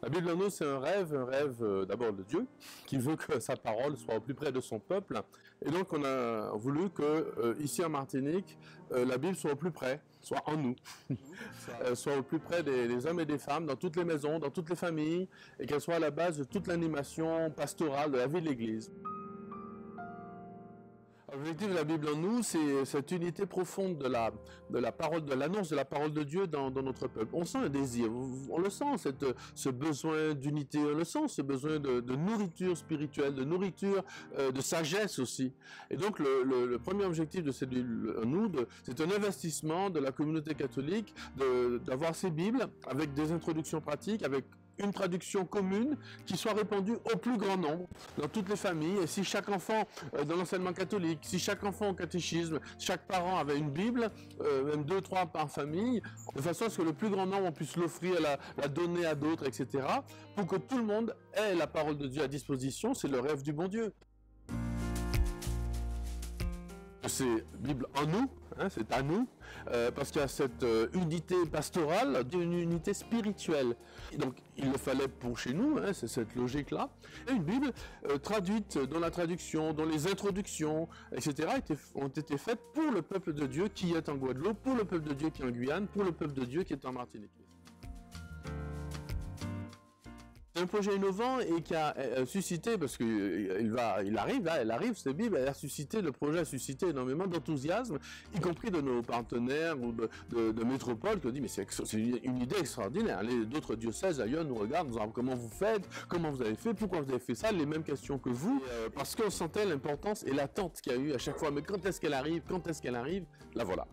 La Bible en nous, c'est un rêve d'abord de Dieu, qui veut que sa parole soit au plus près de son peuple. Et donc, on a voulu que, ici en Martinique, la Bible soit au plus près, soit en nous, soit au plus près des hommes et des femmes, dans toutes les maisons, dans toutes les familles, et qu'elle soit à la base de toute l'animation pastorale de la vie de l'Église. L'objectif de la Bible en nous, c'est cette unité profonde de la parole, de l'annonce de la parole de Dieu dans notre peuple. On sent un désir, on le sent, ce besoin d'unité, on le sent, ce besoin de nourriture spirituelle, de nourriture, de sagesse aussi. Et donc le premier objectif de cette Bible en nous, c'est un investissement de la communauté catholique, d'avoir ces Bibles avec des introductions pratiques, avec une traduction commune qui soit répandue au plus grand nombre dans toutes les familles. Et si chaque enfant dans l'enseignement catholique, si chaque enfant au catéchisme, chaque parent avait une Bible, même 2, 3 par famille, de façon à ce que le plus grand nombre puisse l'offrir, la donner à d'autres, etc., pour que tout le monde ait la parole de Dieu à disposition. C'est le rêve du bon Dieu. C'est Bible en nous, hein, c'est à nous, parce qu'il y a cette unité pastorale, une unité spirituelle. Et donc il le fallait pour chez nous, hein, c'est cette logique-là. Et une Bible traduite, dont la traduction, dont les introductions, etc. ont été faites pour le peuple de Dieu qui est en Guadeloupe, pour le peuple de Dieu qui est en Guyane, pour le peuple de Dieu qui est en Martinique. C'est un projet innovant et qui a suscité, parce qu'il arrive, cette Bible, le projet a suscité énormément d'enthousiasme, y compris de nos partenaires ou de métropole, qui ont dit, mais c'est une idée extraordinaire. D'autres diocèses ailleurs nous regardent, nous disent, comment vous faites, comment vous avez fait, pourquoi vous avez fait ça, les mêmes questions que vous, parce qu'on sentait l'importance et l'attente qu'il y a eu à chaque fois. Mais quand est-ce qu'elle arrive, la voilà.